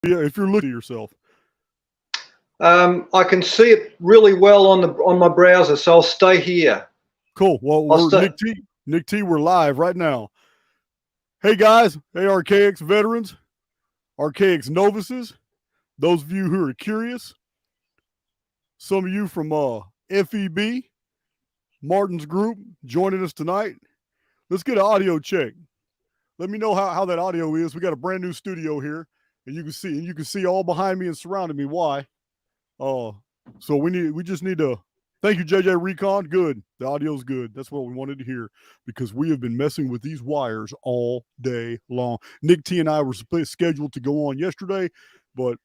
if you're looking at yourself. I can see it really well on my browser, so I'll stay here. Cool. Well, we're Nick T, we're live right now. Hey guys, hey Archaix veterans, Archaix novices, those of you who are curious, some of you from FEB, Martin's group, joining us tonight. Let's get an audio check. Let me know how that audio is. We got a brand new studio here, and you can see all behind me and surrounding me. Why? So we just need to thank you, JJ Recon. Good. The audio's good. That's what we wanted to hear because we have been messing with these wires all day long. Nick T and I were scheduled to go on yesterday, but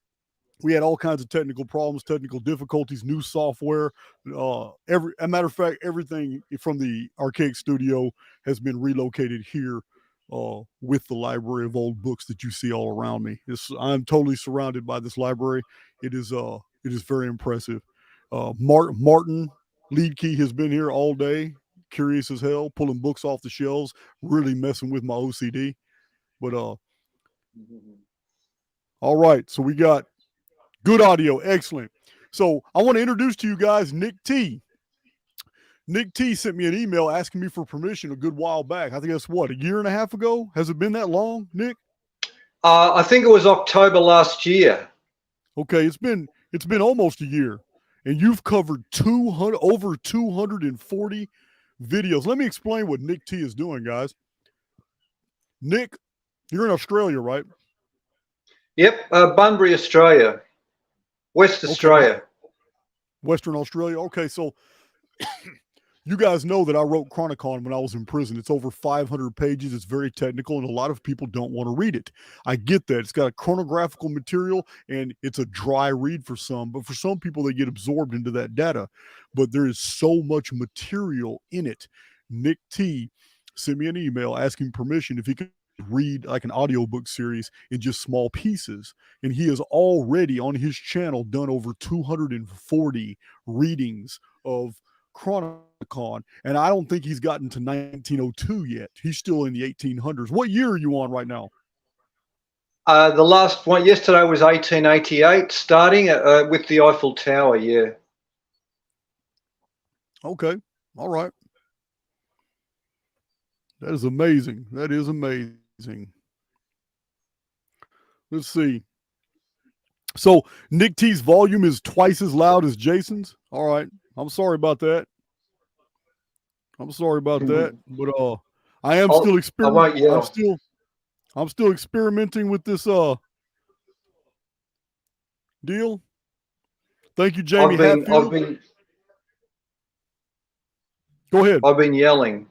we had all kinds of technical problems, technical difficulties, new software. As a matter of fact, everything from the Archaix studio has been relocated here with the library of old books that you see all around me. I'm totally surrounded by this library. It is very impressive. Martin Leadkey has been here all day, curious as hell, pulling books off the shelves, really messing with my OCD. But all right, so we got good audio, excellent. So I want to introduce to you guys Nick T. Nick T sent me an email asking me for permission a good while back. I think that's what, a year and a half ago? Has it been that long, Nick? I think it was October last year. Okay, it's been almost a year, and you've covered over 240 videos. Let me explain what Nick T is doing, guys. Nick, you're in Australia, right? Yep, Bunbury, Australia. West Australia. Western Australia. Okay, so you guys know that I wrote Chronicon when I was in prison. It's over 500 pages. It's very technical, and a lot of people don't want to read it. I get that. It's got a chronographical material, and it's a dry read for some. But for some people, they get absorbed into that data. But there is so much material in it. Nick T sent me an email asking permission if he could read like an audiobook series in just small pieces. And he has already on his channel done over 240 readings of Chronicon, and I don't think he's gotten to 1902 yet. He's still in the 1800s. What year are you on right now? The last one yesterday was 1888, starting with the Eiffel Tower. Yeah. Okay. All right. That is amazing. That is amazing. Let's see. So Nick T's volume is twice as loud as Jason's. All right. I'm sorry about that. But I am still experimenting. I'm still experimenting with this deal. Thank you, Jamie Hatfield. Go ahead. I've been yelling.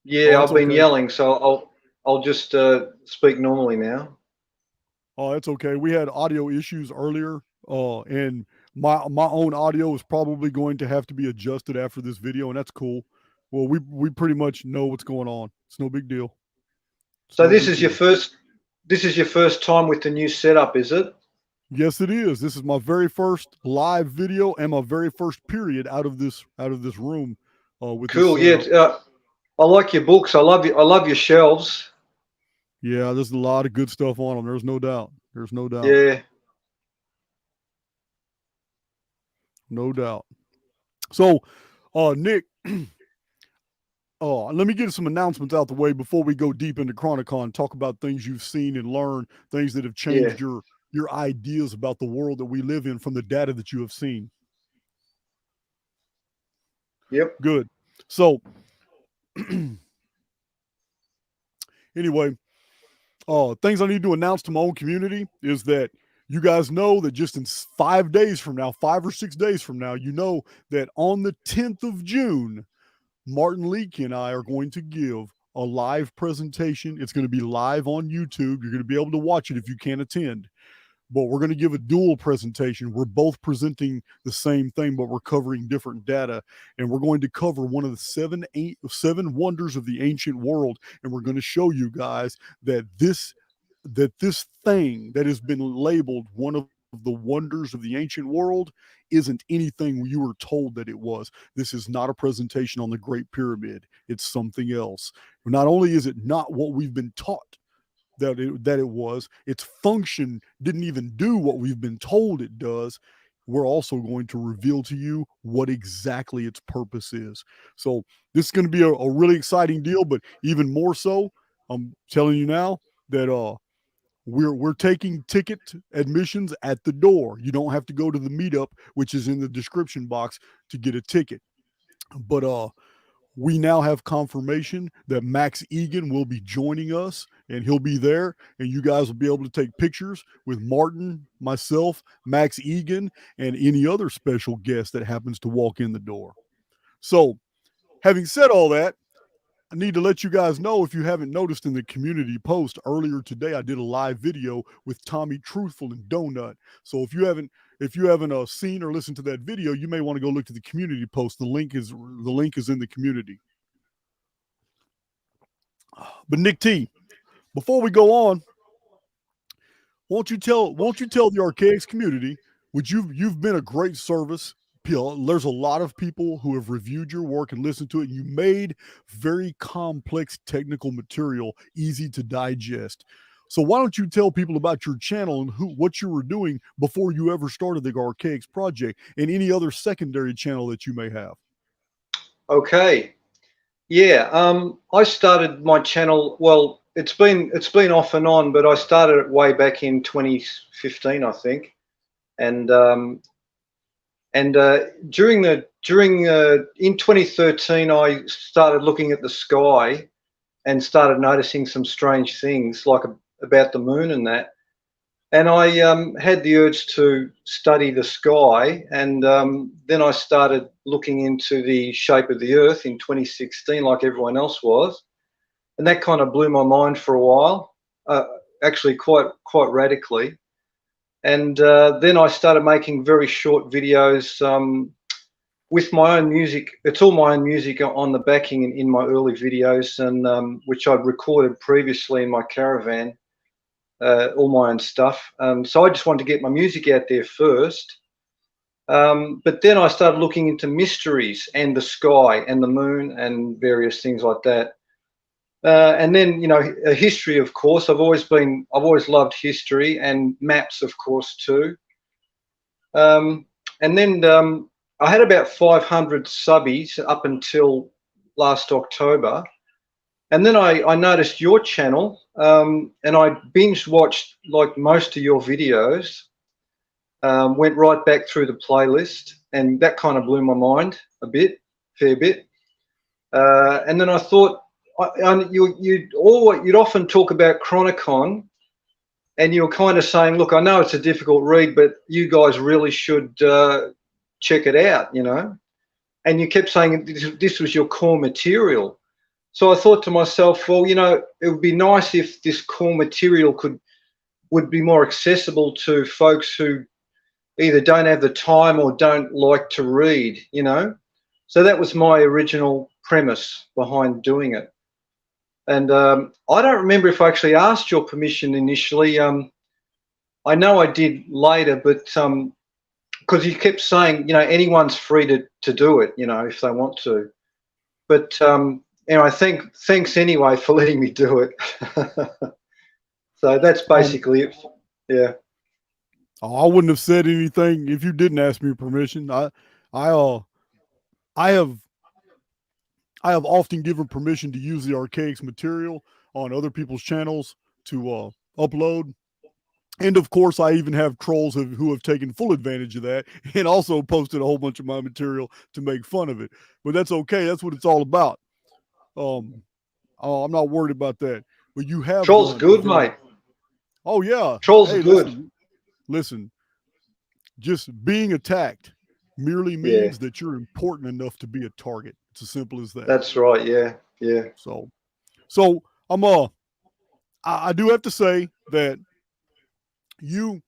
Yeah, I've been yelling, so I'll just speak normally now. Oh, that's okay. We had audio issues earlier, and my own audio is probably going to have to be adjusted after this video, and that's cool. Well, we pretty much know what's going on. It's no big deal. So this is your first time with the new setup, is it? Yes, it is. This is my very first live video and my very first period out of this room. Cool. Yeah, I like your books. I love your shelves. Yeah, there's a lot of good stuff on them. There's no doubt. Yeah. No doubt. So, Nick, let me get some announcements out the way before we go deep into Chronicon. Talk about things you've seen and learned, things that have changed your ideas about the world that we live in from the data that you have seen. Yep. Good. So, anyway, things I need to announce to my own community is that you guys know that just in 5 or 6 days from now, you know that on the 10th of June, Martin Leakey and I are going to give a live presentation. It's going to be live on YouTube. You're going to be able to watch it if you can't attend. But we're going to give a dual presentation. We're both presenting the same thing, but we're covering different data. And we're going to cover one of the seven wonders of the ancient world. And we're going to show you guys that this thing that has been labeled one of the wonders of the ancient world isn't anything you were told that it was. This is not a presentation on the Great Pyramid. It's something else. Not only is it not what we've been taught, that it was. Its function didn't even do what we've been told it does. We're also going to reveal to you what exactly its purpose is. So this is going to be a really exciting deal, but even more so, I'm telling you now that we're taking ticket admissions at the door. You don't have to go to the meetup, which is in the description box, to get a ticket. But we now have confirmation that Max Egan will be joining us, and he'll be there, and you guys will be able to take pictures with Martin, myself, Max Egan, and any other special guest that happens to walk in the door. So, having said all that, I need to let you guys know, if you haven't noticed in the community post earlier today, I did a live video with Tommy Truthful and Donut. So if you haven't seen or listened to that video, you may want to go look to the community post. The link is in the community. But Nick T, before we go on, won't you tell the Archaix community, which you've been a great service. There's a lot of people who have reviewed your work and listened to it. You made very complex technical material easy to digest. So why don't you tell people about your channel and what you were doing before you ever started the Archaix project, and any other secondary channel that you may have? Okay. Yeah. I started my channel. Well, it's been off and on, but I started it way back in 2015, I think, and in 2013, I started looking at the sky and started noticing some strange things, like about the moon and that. And I had the urge to study the sky, and then I started looking into the shape of the Earth in 2016, like everyone else was, and that kind of blew my mind for a while, actually quite radically. And then I started making very short videos with my own music. It's all my own music on the backing in my early videos, and which I'd recorded previously in my caravan, all my own stuff. So I just wanted to get my music out there first. But then I started looking into mysteries and the sky and the moon and various things like that. And then, a history, of course. I've always loved history, and maps, of course, too. And then I had about 500 subbies up until last October. And then I noticed your channel, and I binge watched like most of your videos, went right back through the playlist, and that kind of blew my mind fair bit. And then I thought, you'd often talk about Chronicon, and you were kind of saying, look, I know it's a difficult read, but you guys really should check it out, and you kept saying this was your core material. So I thought to myself, well, it would be nice if this core material would be more accessible to folks who either don't have the time or don't like to read, So that was my original premise behind doing it. And I don't remember if I actually asked your permission initially. I know I did later, but because you kept saying, anyone's free to do it, if they want to. But thanks anyway for letting me do it. So that's basically it. Yeah. Oh, I wouldn't have said anything if you didn't ask me permission. I have often given permission to use the Archaix material on other people's channels to upload. And of course, I even have trolls who have taken full advantage of that and also posted a whole bunch of my material to make fun of it. But that's okay. That's what it's all about. I'm not worried about that. But you have trolls good, mate. Oh yeah, trolls are good. Listen, just being attacked merely means that you're important enough to be a target. It's as simple as that. That's right. Yeah. So I do have to say that you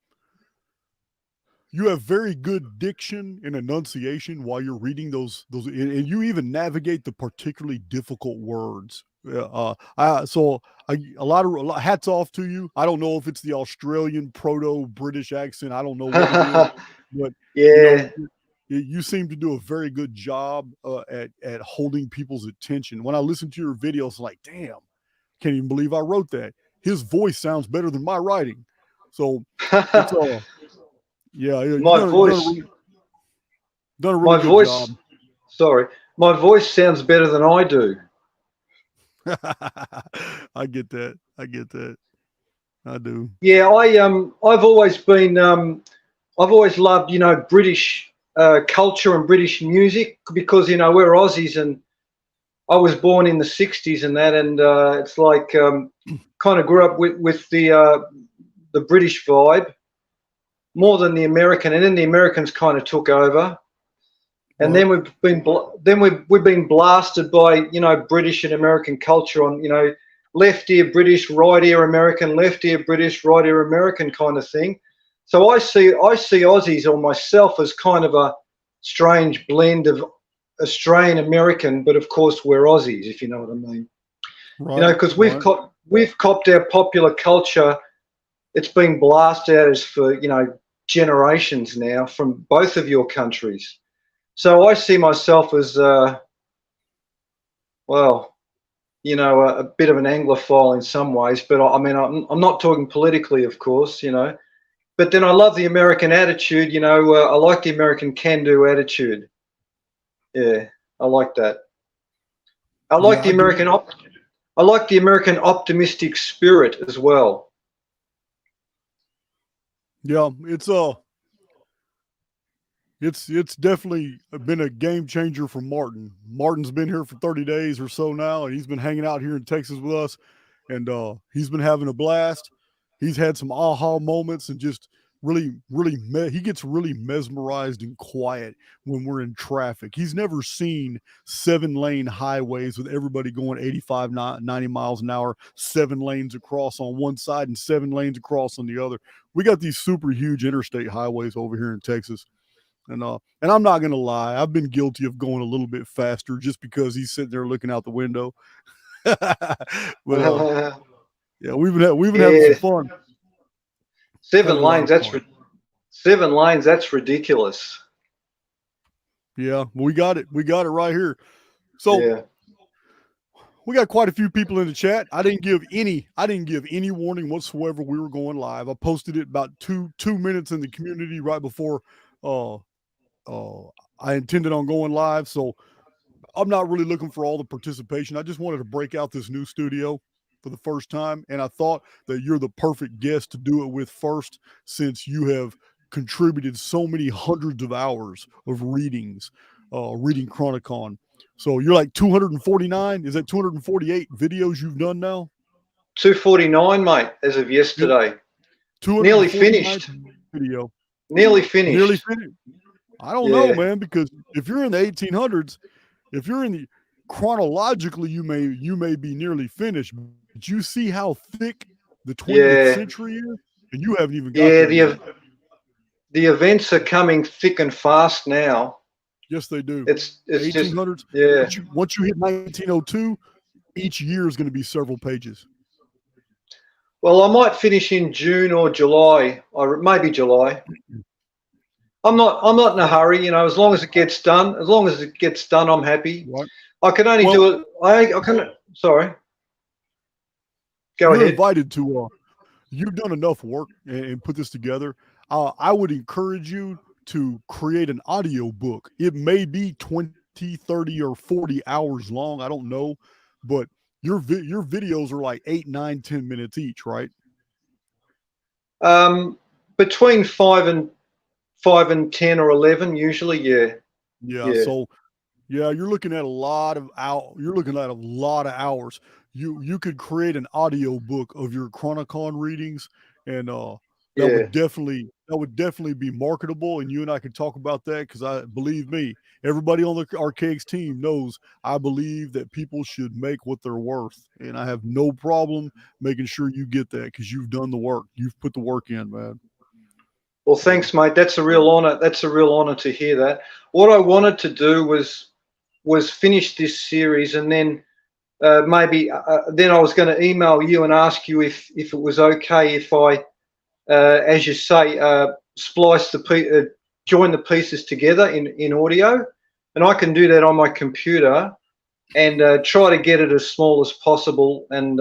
have very good diction and enunciation while you're reading those, and you even navigate the particularly difficult words. A lot of hats off to you. I don't know if it's the Australian proto-British accent. I don't know what it is, but yeah. You seem to do a very good job at holding people's attention. When I listen to your videos, I'm like, damn, can't even believe I wrote that. his voice sounds better than my writing. So it's yeah, my voice, done a my really good voice. job. Sorry, my voice sounds better than I do. I get that. I get that. I do. Yeah, I've always been I've always loved, you know, British culture and British music, because, you know, we're Aussies, and I was born in the 60s and that, and it's like kind of grew up with the British vibe more than the American, and then the Americans kind of took over. And then we've been blasted by, you know, British and American culture on, you know, left ear British, right ear American, left ear British, right ear American kind of thing. So I see Aussies, or myself, as kind of a strange blend of Australian American, but of course we're Aussies, if you know what I mean. Right, you know, because we've copped our popular culture. It's been blasted at us for, you know, generations now from both of your countries. So I see myself as, well, you know, a bit of an Anglophile in some ways, but I mean, I'm not talking politically, of course, you know, but then I love the American attitude, you know, I like the American can-do attitude. Yeah, I like that. I like the American optimistic spirit as well. Yeah, it's definitely been a game changer for Martin. Martin's been here for 30 days or so now, and he's been hanging out here in Texas with us, and he's been having a blast. He's had some aha moments, and just he gets really mesmerized and quiet when we're in traffic. He's never seen 7-lane highways with everybody going 85, 90 miles an hour, 7 lanes across on one side and 7 lanes across on the other. We got these super huge interstate highways over here in Texas. And I'm not gonna lie, I've been guilty of going a little bit faster just because he's sitting there looking out the window. But yeah, we've been having some fun. 7 lanes, that's ridiculous. Yeah, we got it right here. So yeah. We got quite a few people in the chat. I didn't give any warning whatsoever we were going live. I posted it about two minutes in the community right before I intended on going live. So I'm not really looking for all the participation. I just wanted to break out this new studio for the first time, and I thought that you're the perfect guest to do it with first, since you have contributed so many hundreds of hours of readings, reading Chronicon. So you're like 249. Is that 248 videos you've done now? 249, mate, as of yesterday. Nearly finished. Video. Nearly finished. I don't know, man, because if you're in the 1800s, if you're in the chronologically, you may be nearly finished. But you see how thick the 20th century is, and you haven't even got there yet. The events are coming thick and fast now. Yes, they do. It's 1800s. Just, once you hit 1902, each year is going to be several pages. Well, I might finish in June or July, or maybe July. I'm not in a hurry, you know. As long as it gets done, I'm happy. Right. I can only do it. I can. Sorry. Go ahead. You're invited to. You've done enough work and put this together. I would encourage you to create an audio book. It may be 20, 30, or 40 hours long. I don't know, but your videos are like 8, 9, 10 minutes each, right? Between 5 and 10 or 11 usually. Yeah. So you're looking at a lot of hours. You could create an audio book of your Chronicon readings, and that would definitely be marketable, and you and I could talk about that, because believe me, everybody on the Archaix team knows I believe that people should make what they're worth, and I have no problem making sure you get that, because you've done the work. You've put the work in, man. Well, thanks, mate. That's a real honor. That's a real honor to hear that. What I wanted to do was finish this series, and then maybe then I was going to email you and ask you if it was okay if I, as you say, join the pieces together in audio, and I can do that on my computer, and try to get it as small as possible, and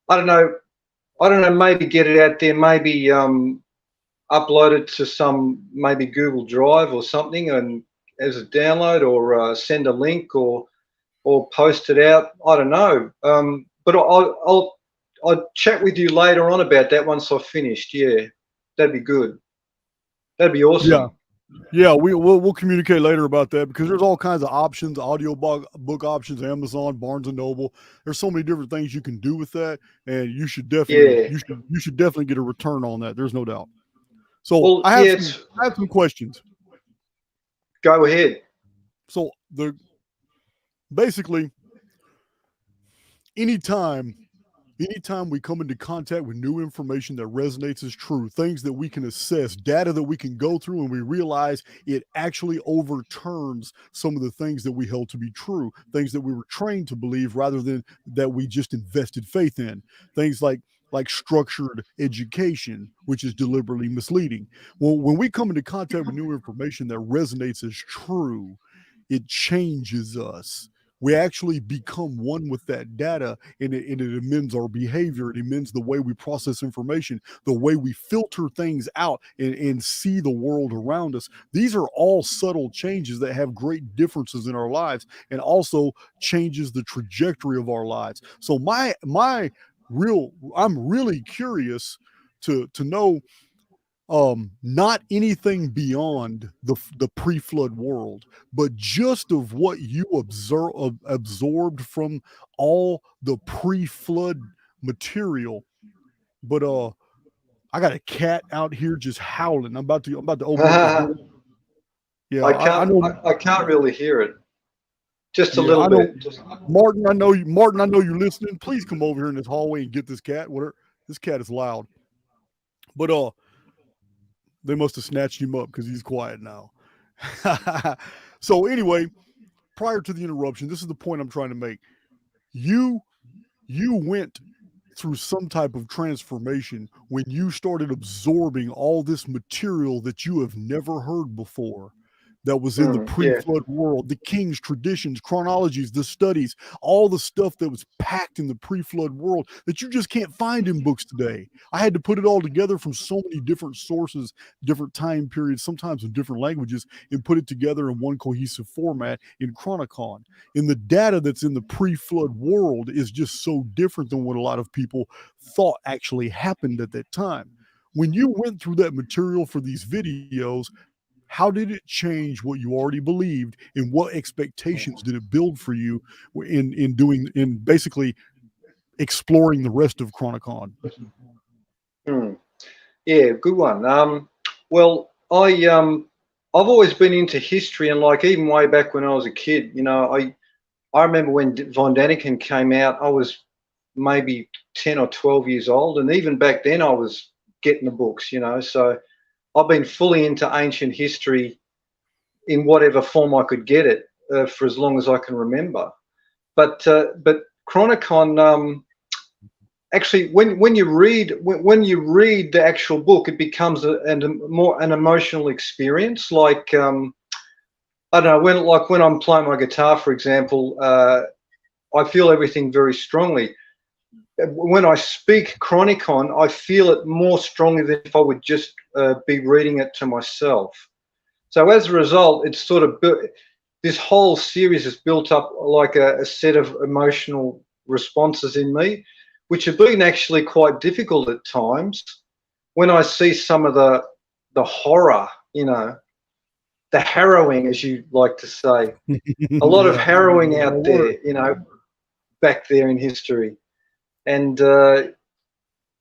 I don't know, maybe get it out there, maybe upload it to some maybe Google Drive or something and as a download, or send a link, or post it out. I don't know. But I'll chat with you later on about that once I've finished. Yeah, that'd be good. That'd be awesome. Yeah, we'll communicate later about that, because there's all kinds of options, book options, Amazon, Barnes and Noble. There's so many different things you can do with that, and you should definitely you should definitely get a return on that. There's no doubt. So I have some questions. Go ahead. So basically anytime we come into contact with new information that resonates as true, things that we can assess, data that we can go through, and we realize it actually overturns some of the things that we held to be true, things that we were trained to believe rather than that we just invested faith in, things like structured education, which is deliberately misleading. Well, when we come into contact with new information that resonates as true, it changes us. We actually become one with that data, and it amends our behavior. It amends the way we process information, the way we filter things out and see the world around us. These are all subtle changes that have great differences in our lives, and also changes the trajectory of our lives. So I'm really curious to know, not anything beyond the pre-flood world, but just of what you absorbed from all the pre-flood material. But I got a cat out here just howling. I'm about to open up this door. Yeah, I can't really hear it. Just a little bit. Martin, I know you're listening. Please come over here in this hallway and get this cat. This cat is loud. But they must have snatched him up because he's quiet now. So anyway, prior to the interruption, this is the point I'm trying to make. You went through some type of transformation when you started absorbing all this material that you have never heard before, that was in the pre-flood world, the kings, traditions, chronologies, the studies, all the stuff that was packed in the pre-flood world that you just can't find in books today. I had to put it all together from so many different sources, different time periods, sometimes in different languages, and put it together in one cohesive format in Chronicon. And the data that's in the pre-flood world is just so different than what a lot of people thought actually happened at that time. When you went through that material for these videos, how did it change what you already believed, and what expectations did it build for you in basically exploring the rest of Chronicon? Yeah, good one. Well, I've always been into history, and like even way back when I was a kid, you know, I remember when Von Daniken came out, I was maybe 10 or 12 years old, and even back then I was getting the books, you know, so I've been fully into ancient history in whatever form I could get it for as long as I can remember. But Chronicon, actually, when you read the actual book, it becomes an emotional experience. Like I don't know, when I'm playing my guitar, for example, I feel everything very strongly. When I speak Chronicon, I feel it more strongly than if I would just be reading it to myself. So as a result, it's sort of this whole series is built up like a set of emotional responses in me, which have been actually quite difficult at times. When I see some of the horror, you know, the harrowing, as you like to say, a lot of harrowing out there, you know, back there in history. And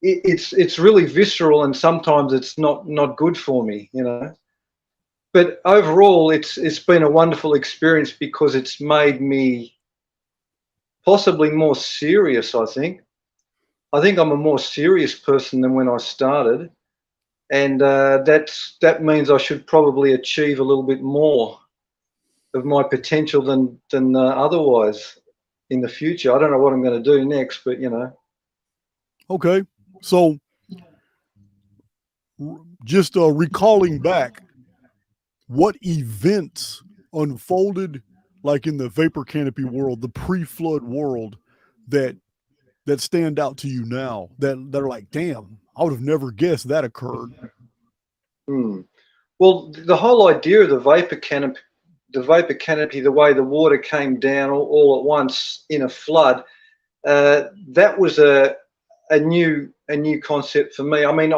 it's really visceral, and sometimes it's not good for me, you know. But overall, it's been a wonderful experience because it's made me possibly more serious. I think I'm a more serious person than when I started, and that means I should probably achieve a little bit more of my potential than otherwise in the future. I don't know what I'm going to do next, but you know. Okay, so just recalling back, what events unfolded like in the vapor canopy world, the pre-flood world, that that stand out to you now that are like, damn, I would have never guessed that occurred? Well, the whole idea of the vapor canopy, the way the water came down all at once in a flood, that was a new concept for me. I mean,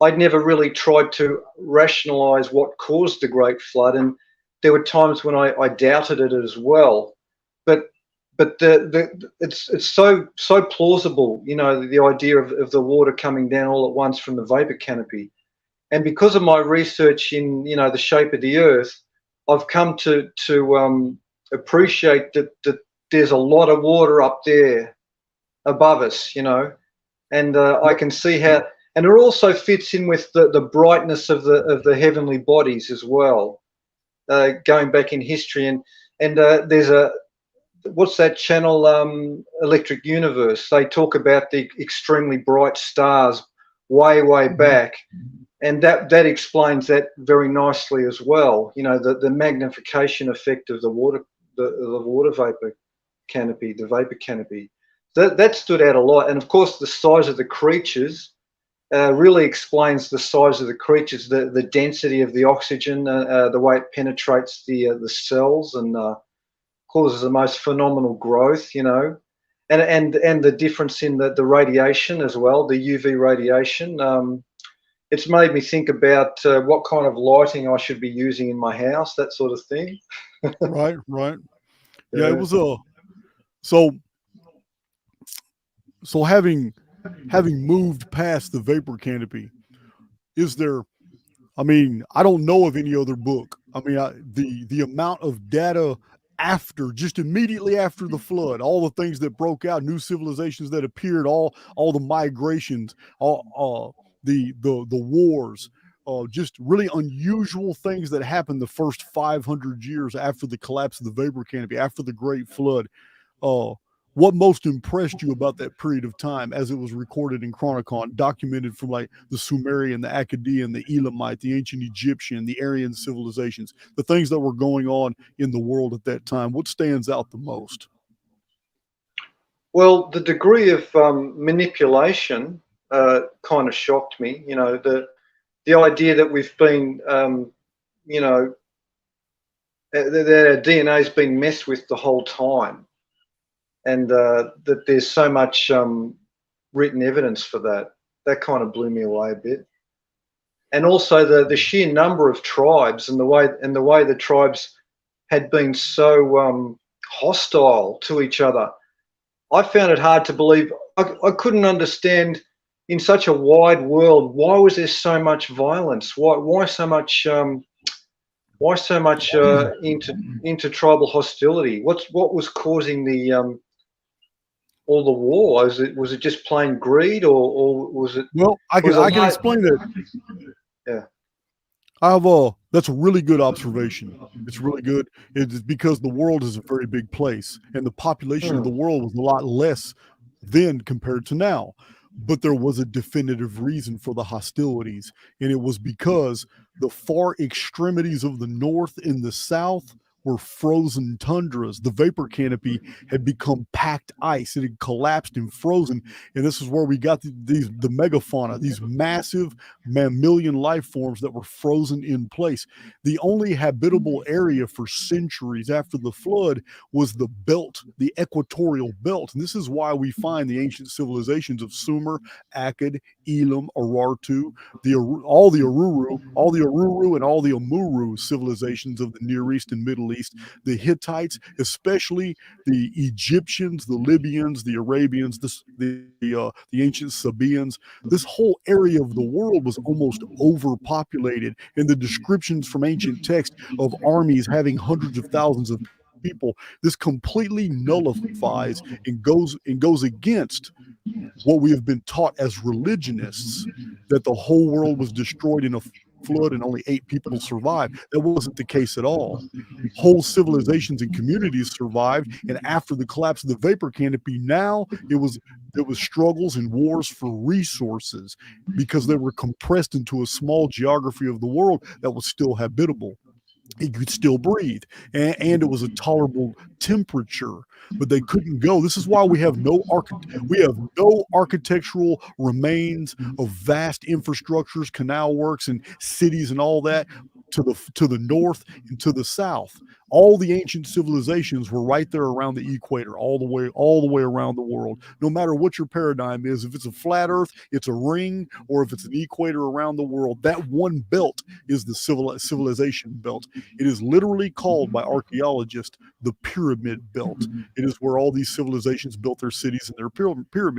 I'd never really tried to rationalize what caused the Great Flood, and there were times when I doubted it as well. But it's so plausible, you know, the idea of the water coming down all at once from the vapor canopy. And because of my research in, you know, the shape of the Earth, I've come to appreciate that there's a lot of water up there above us, you know, and I can see how, and it also fits in with the brightness of the heavenly bodies as well, going back in history. And there's what's that channel, Electric Universe? They talk about the extremely bright stars way back. And that explains that very nicely as well. You know, the magnification effect of the water vapor canopy, the vapor canopy. That stood out a lot. And of course, the size of the creatures really explains the size of the creatures, the density of the oxygen, the way it penetrates the cells and causes the most phenomenal growth. You know, and the difference in the radiation as well, the UV radiation. It's made me think about what kind of lighting I should be using in my house, that sort of thing. Right. Yeah, it was so having moved past the vapor canopy, is there, I mean, I don't know of any other book. I mean, the amount of data after, just immediately after the flood, all the things that broke out, new civilizations that appeared, all the migrations, all the wars, just really unusual things that happened the first 500 years after the collapse of the vapor canopy, after the Great Flood. What most impressed you about that period of time as it was recorded in Chronicon, documented from like the Sumerian, the Akkadian, the Elamite, the ancient Egyptian, the Aryan civilizations, the things that were going on in the world at that time? What stands out the most? Well, the degree of manipulation kind of shocked me. You know, the idea that we've been, you know, that our DNA has been messed with the whole time, and that there's so much written evidence for that. That kind of blew me away a bit. And also the sheer number of tribes and the way the tribes had been so hostile to each other. I found it hard to believe. I couldn't understand, in such a wide world, why was there so much violence? Why so much intertribal hostility? What was causing the all the war? Was it just plain greed, or was it? Well, I can explain that. Yeah. That's a really good observation. It's really good. It's because the world is a very big place, and the population of the world was a lot less then compared to now. But there was a definitive reason for the hostilities, and it was because the far extremities of the north and the south were frozen tundras. The vapor canopy had become packed ice. It had collapsed and frozen. And this is where we got the megafauna, these massive mammalian life forms that were frozen in place. The only habitable area for centuries after the flood was the belt, the equatorial belt. And this is why we find the ancient civilizations of Sumer, Akkad, Elam, Urartu, all the Aruru and all the Amuru civilizations of the Near East and Middle East, the Hittites, especially the Egyptians, the Libyans, the Arabians, the ancient Sabaeans. This whole area of the world was almost overpopulated, and the descriptions from ancient texts of armies having hundreds of thousands of people, this completely nullifies and goes against what we have been taught as religionists, that the whole world was destroyed in a flood and only 8 people survived. That wasn't the case at all. Whole civilizations and communities survived, and after the collapse of the vapor canopy, now there was struggles and wars for resources because they were compressed into a small geography of the world that was still habitable. he could still breathe, and it was a tolerable temperature, but they couldn't go. This is why we have no architectural remains of vast infrastructures, canal works, and cities, and all that to the north and to the south. All the ancient civilizations were right there around the equator, all the way around the world. No matter what your paradigm is, if it's a flat Earth, it's a ring, or if it's an equator around the world, that one belt is the civilization belt. It is literally called by archaeologists the pyramid belt. It is where all these civilizations built their cities and their pyramids.